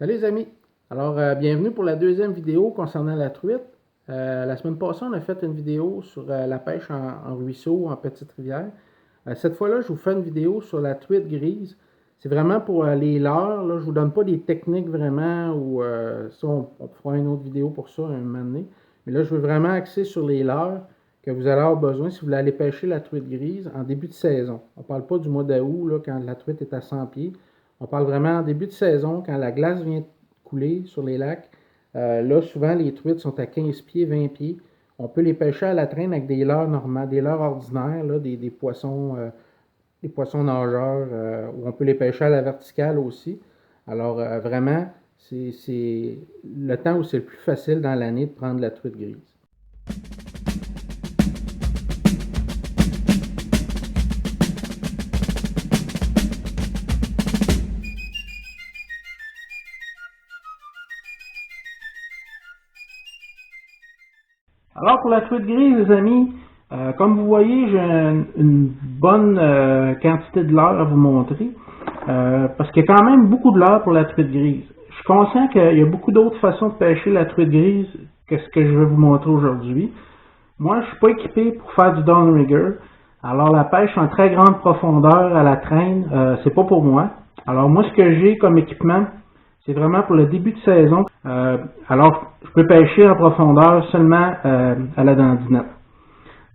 Salut les amis! Alors, bienvenue pour la deuxième vidéo concernant la truite. La semaine passée, on a fait une vidéo sur la pêche en ruisseau, en petite rivière. Cette fois-là, je vous fais une vidéo sur la truite grise. C'est vraiment pour les leurres. Là, je ne vous donne pas des techniques vraiment, ou ça, on fera une autre vidéo pour ça un moment donné. Mais là, je veux vraiment axer sur les leurres que vous allez avoir besoin si vous voulez aller pêcher la truite grise en début de saison. On ne parle pas du mois d'août, là, quand la truite est à 100 pieds. On parle vraiment en début de saison, quand la glace vient couler sur les lacs. Là, souvent, les truites sont à 15 pieds, 20 pieds. On peut les pêcher à la traîne avec des leurres normales, des leurres ordinaires, là, des poissons nageurs, ou on peut les pêcher à la verticale aussi. Alors, vraiment, c'est le temps où c'est le plus facile dans l'année de prendre la truite grise. Alors, pour la truite grise, les amis, comme vous voyez, j'ai une bonne quantité de leurre à vous montrer, parce qu'il y a quand même beaucoup de leurre pour la truite grise. Je suis conscient qu'il y a beaucoup d'autres façons de pêcher la truite grise que ce que je vais vous montrer aujourd'hui. Moi, je ne suis pas équipé pour faire du downrigger. Alors, la pêche en très grande profondeur à la traîne, c'est pas pour moi. Alors, moi, ce que j'ai comme équipement, c'est vraiment pour le début de saison. Alors, je peux pêcher en profondeur seulement à la dandinette.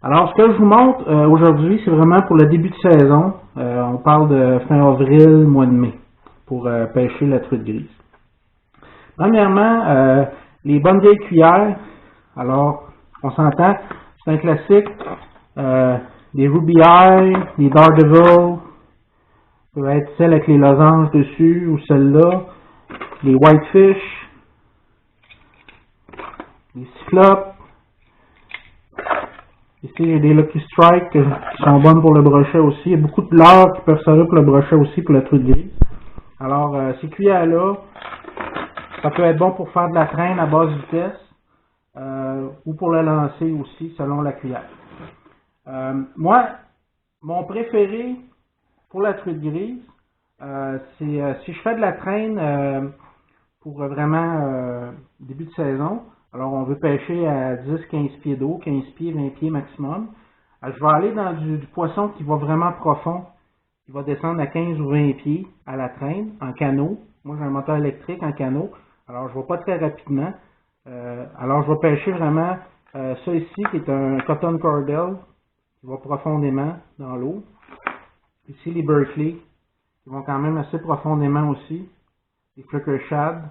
Alors, ce que je vous montre aujourd'hui, c'est vraiment pour le début de saison. On parle de fin avril, mois de mai, pour pêcher la truite grise. Premièrement, les bonnes vieilles cuillères. Alors, on s'entend, c'est un classique. Des Ruby Eye, des Daredevil, ça peut être celle avec les losanges dessus ou celle-là. Les Whitefish, les Cyclopes. Ici, j'ai des Lucky Strike qui sont bonnes pour le brochet aussi. Il y a beaucoup de leurres qui peuvent servir pour le brochet aussi, pour la truite grise. Alors, ces cuillères-là, ça peut être bon pour faire de la traîne à basse vitesse ou pour la lancer aussi, selon la cuillère. Moi, mon préféré pour la truite grise, c'est si je fais de la traîne pour vraiment début de saison, alors on veut pêcher à 10-15 pieds d'eau, 15 pieds, 20 pieds maximum. Je vais aller dans du poisson qui va vraiment profond, qui va descendre à 15 ou 20 pieds à la traîne, en canot. Moi j'ai un moteur électrique en canot, alors je ne vais pas très rapidement. Alors je vais pêcher vraiment ça ici qui est un cotton cordell, qui va profondément dans l'eau. Ici les Berkeley, qui vont quand même assez profondément aussi. Les Flicker Shad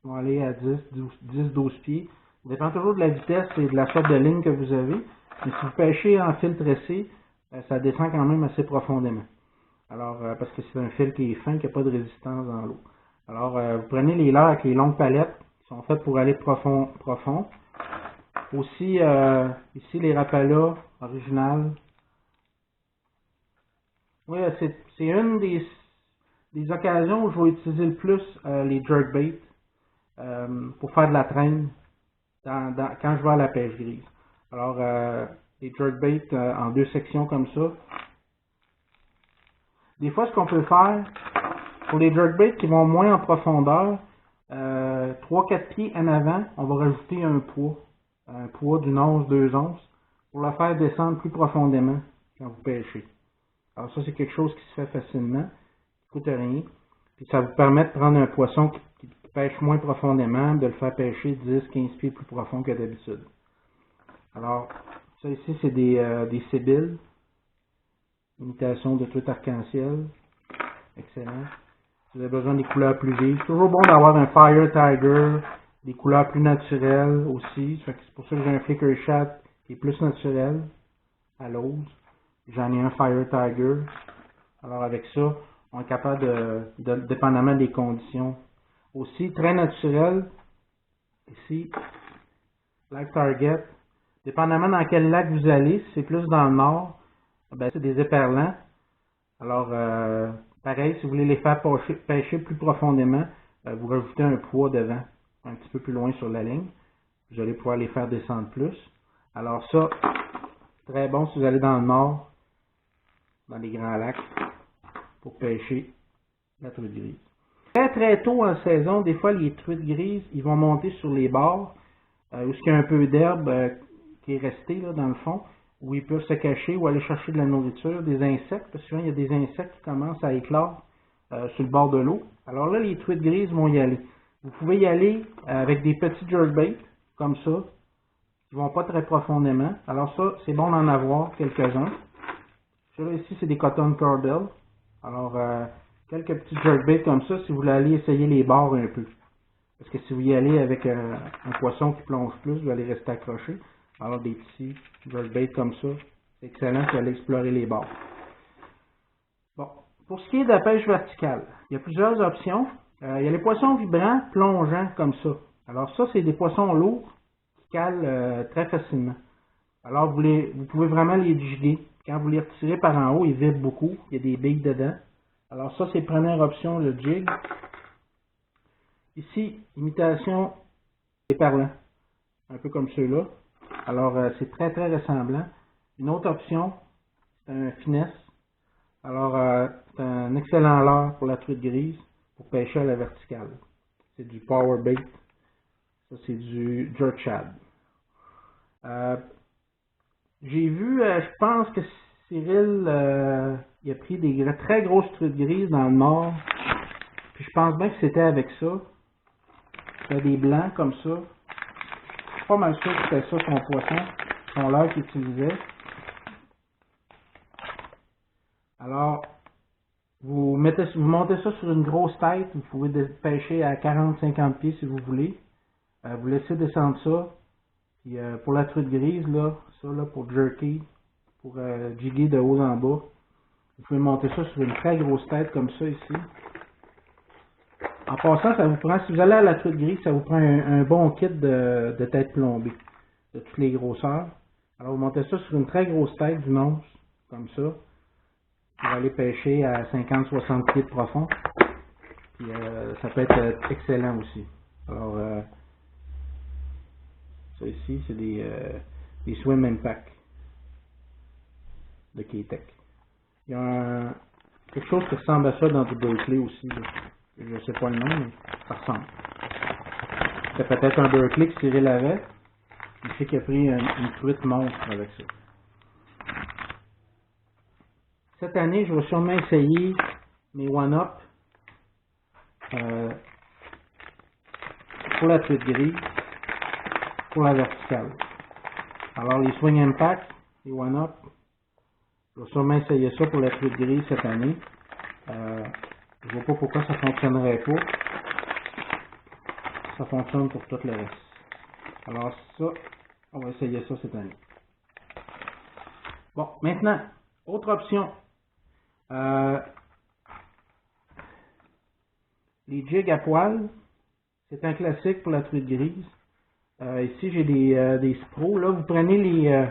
vont aller à 10-12 pieds. Ça dépend toujours de la vitesse et de la sorte de ligne que vous avez. Mais si vous pêchez en fil tressé, ça descend quand même assez profondément. Alors, parce que c'est un fil qui est fin, qui n'a pas de résistance dans l'eau. Alors, vous prenez les leurres avec les longues palettes qui sont faites pour aller profond. Aussi, ici, les Rapala originales. Oui, c'est une des occasions où je vais utiliser le plus les jerkbaits pour faire de la traîne quand je vais à la pêche grise. Alors, les jerkbaits en deux sections comme ça. Des fois, ce qu'on peut faire, pour les jerkbaits qui vont moins en profondeur, 3-4 pieds en avant, on va rajouter un poids d'une once, 2 onces, pour la faire descendre plus profondément quand vous pêchez. Alors ça, c'est quelque chose qui se fait facilement, qui ne coûte rien. Puis ça vous permet de prendre un poisson qui pêche moins profondément, de le faire pêcher 10-15 pieds plus profond que d'habitude. Alors, ça ici, c'est des sébiles. Imitation de truite arc-en-ciel. Excellent. Si vous avez besoin des couleurs plus vives, c'est toujours bon d'avoir un Fire Tiger, des couleurs plus naturelles aussi. C'est pour ça que j'ai un Flicker Shad qui est plus naturel à l'ose. J'en ai un Fire Tiger. Alors avec ça, on est capable dépendamment des conditions. Aussi, très naturel. Ici, Lac Target. Dépendamment dans quel lac vous allez, si c'est plus dans le nord, ben, c'est des éperlans. Alors, pareil, si vous voulez les faire pêcher plus profondément, vous rajoutez un poids devant, un petit peu plus loin sur la ligne. Vous allez pouvoir les faire descendre plus. Alors ça, très bon si vous allez dans le nord, dans les grands lacs, pour pêcher la truite grise. très tôt en saison, des fois les truites grises, ils vont monter sur les bords, où il y a un peu d'herbe qui est restée là, dans le fond, où ils peuvent se cacher ou aller chercher de la nourriture, des insectes, parce que souvent il y a des insectes qui commencent à éclore sur le bord de l'eau. Alors là, les truites grises vont y aller. Vous pouvez y aller avec des petits jerkbaits, comme ça, qui ne vont pas très profondément. Alors ça, c'est bon d'en avoir quelques-uns. Celui-là ici, c'est des cotton cordel. Alors, quelques petits jerkbaits comme ça, si vous voulez aller essayer les bords un peu. Parce que si vous y allez avec un poisson qui plonge plus, vous allez rester accroché. Alors, des petits jerkbaits comme ça, c'est excellent pour aller explorer les bords. Bon, pour ce qui est de la pêche verticale, il y a plusieurs options. Il y a les poissons vibrants plongeants comme ça. Alors ça, c'est des poissons lourds qui calent très facilement. Alors, vous pouvez vraiment les jiguer. Quand vous les retirez par en haut, ils vibrent beaucoup. Il y a des billes dedans. Alors ça, c'est la première option, le jig. Ici, imitation des parlants. Un peu comme ceux-là. Alors, c'est très, très ressemblant. Une autre option, c'est un finesse. Alors, c'est un excellent leurre pour la truite grise pour pêcher à la verticale. C'est du power bait. Ça, c'est du jerk shad. J'ai vu, je pense que Cyril, il a pris des très grosses truites grises dans le nord. Puis je pense bien que c'était avec ça. C'était des blancs comme ça. Je suis pas mal sûr que c'était ça son poisson, son leurre qu'il utilisait. Alors, vous montez ça sur une grosse tête. Vous pouvez pêcher à 40-50 pieds si vous voulez. Vous laissez descendre ça. Puis pour la truite grise, là, ça là, pour jerky, pour jiguer de haut en bas, vous pouvez monter ça sur une très grosse tête comme ça ici. En passant, ça vous prend, si vous allez à la truite grise, ça vous prend un bon kit de tête plombée, de toutes les grosseurs. Alors vous montez ça sur une très grosse tête d'une once, comme ça. Vous allez pêcher à 50-60 pieds de profond. Puis ça peut être excellent aussi. Alors, ça ici, c'est des Swim Impact de K-Tech. Il y a quelque chose qui ressemble à ça dans du Berkeley aussi. Là. Je ne sais pas le nom, mais ça ressemble. C'est peut-être un Berkeley que Cyril avait. Il sait qu'il a pris une truite monstre avec ça. Cette année, je vais sûrement essayer mes One-Up pour la truite grise, pour la verticale. Alors, les Swing Impact, les One-Up, je vais sûrement essayer ça pour la truite grise cette année. Je ne vois pas pourquoi ça ne fonctionnerait pas. Ça fonctionne pour tout le reste. Alors ça, on va essayer ça cette année. Bon, maintenant, autre option. Les jigs à poil, c'est un classique pour la truite grise. Ici, j'ai des Spro. Là, vous prenez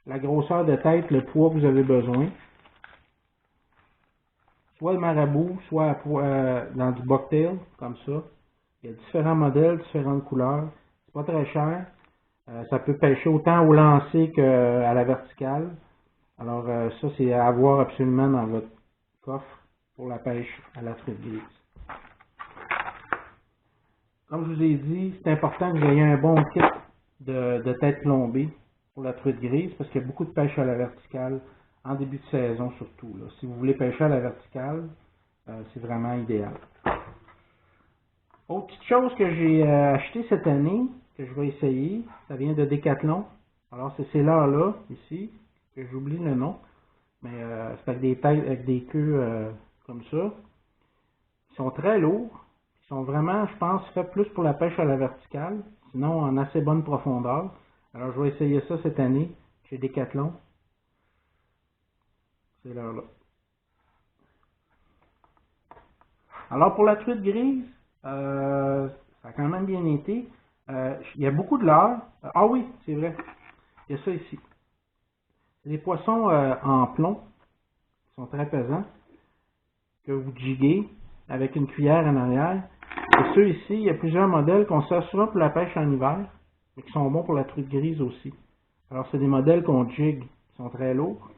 la grosseur de tête, le poids que vous avez besoin. Soit le marabout, soit dans du bucktail, comme ça. Il y a différents modèles, différentes couleurs. C'est pas très cher. Ça peut pêcher autant au lancer qu'à la verticale. Alors ça, c'est à avoir absolument dans votre coffre pour la pêche à la truite grise. Comme je vous ai dit, c'est important que vous ayez un bon kit de tête plombée pour la truite grise parce qu'il y a beaucoup de pêche à la verticale en début de saison surtout. Là. Si vous voulez pêcher à la verticale, c'est vraiment idéal. Autre petite chose que j'ai acheté cette année, que je vais essayer, ça vient de Decathlon. Alors c'est ces leurres-là, ici, que j'oublie le nom, mais c'est avec des têtes, avec des queues comme ça. Ils sont très lourds. Ils sont vraiment, je pense, faits plus pour la pêche à la verticale, sinon en assez bonne profondeur. Alors je vais essayer ça cette année chez Decathlon. C'est là. Alors pour la truite grise, ça a quand même bien été. Il y a beaucoup de leurres. Ah oui, c'est vrai. Il y a ça ici. Les poissons en plomb sont très pesants, que vous jiguez avec une cuillère en arrière. Et ceux ici, il y a plusieurs modèles qu'on sert souvent pour la pêche en hiver, mais qui sont bons pour la truite grise aussi. Alors c'est des modèles qu'on jigue, qui sont très lourds,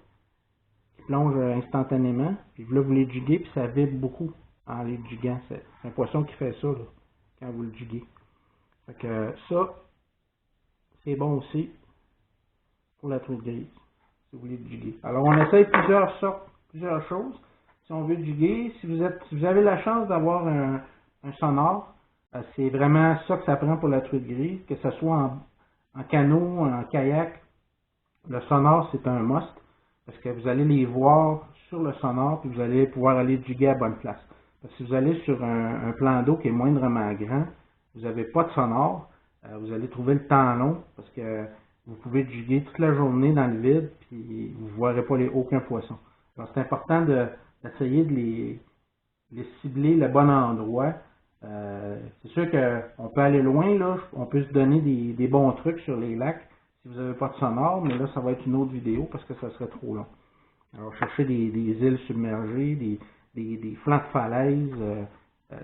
qui plongent instantanément. Puis là, vous les jiguez, puis ça vibre beaucoup. en les jiguant. C'est un poisson qui fait ça là, quand vous le jiguez. Fait que ça, c'est bon aussi pour la truite grise, si vous voulez jiguer. Alors on essaye plusieurs sortes, plusieurs choses. Si on veut jiguer, si vous avez la chance d'avoir un sonore, c'est vraiment ça que ça prend pour la truite grise, que ce soit en canot, en kayak. Le sonore, c'est un must, parce que vous allez les voir sur le sonore, puis vous allez pouvoir aller jiguer à bonne place. Parce que si vous allez sur un plan d'eau qui est moindrement grand, vous n'avez pas de sonore, vous allez trouver le temps long, parce que vous pouvez jiguer toute la journée dans le vide, puis vous ne verrez pas aucun poisson. Alors c'est important d'essayer de les cibler le bon endroit. C'est sûr qu'on peut aller loin, là, on peut se donner des bons trucs sur les lacs si vous n'avez pas de sonore, mais là, ça va être une autre vidéo parce que ça serait trop long. Alors, chercher des îles submergées, des flancs de falaise,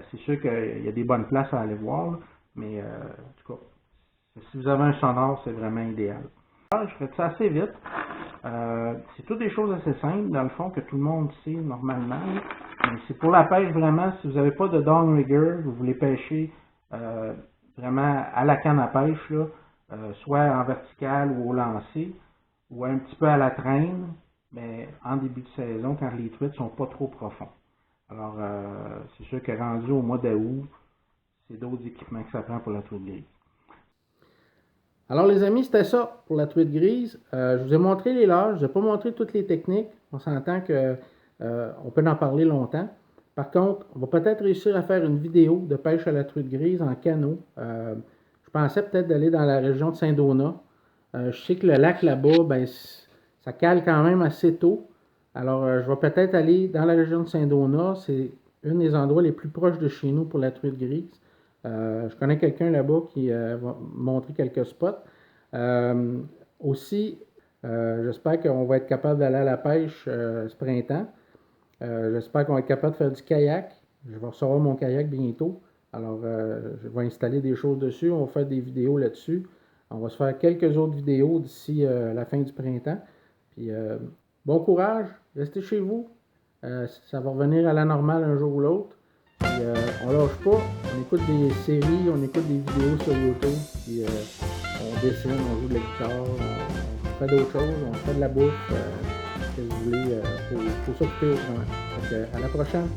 c'est sûr qu'il y a des bonnes places à aller voir, là, mais en tout cas, si vous avez un sonore, c'est vraiment idéal. Alors, je ferai ça assez vite. C'est toutes des choses assez simples, dans le fond, que tout le monde sait normalement. Mais c'est pour la pêche vraiment, si vous n'avez pas de downrigger, vous voulez pêcher vraiment à la canne à pêche, là, soit en vertical ou au lancer, ou un petit peu à la traîne, mais en début de saison, quand les truites sont pas trop profonds. Alors, c'est sûr que rendu au mois d'août, c'est d'autres équipements que ça prend pour la truite grise. Alors les amis, c'était ça pour la truite grise. Je vous ai montré les leurres, je ne vous ai pas montré toutes les techniques. On s'entend que on peut en parler longtemps. Par contre, on va peut-être réussir à faire une vidéo de pêche à la truite grise en canot. Je pensais peut-être d'aller dans la région de Saint-Donat. Je sais que le lac là-bas, ben, ça cale quand même assez tôt. Alors, je vais peut-être aller dans la région de Saint-Donat. C'est un des endroits les plus proches de chez nous pour la truite grise. Je connais quelqu'un là-bas qui va montrer quelques spots. Aussi, j'espère qu'on va être capable d'aller à la pêche ce printemps. J'espère qu'on va être capable de faire du kayak. Je vais recevoir mon kayak bientôt. Alors, je vais installer des choses dessus. On va faire des vidéos là-dessus. On va se faire quelques autres vidéos d'ici la fin du printemps. Puis, bon courage. Restez chez vous. Ça va revenir à la normale un jour ou l'autre. Puis, on lâche pas. On écoute des séries, on écoute des vidéos sur YouTube. Puis, on dessine, on joue de la guitare, on fait d'autres choses, on fait de la bouffe. Que vous voulez, pour s'occuper autrement. Donc, à la prochaine!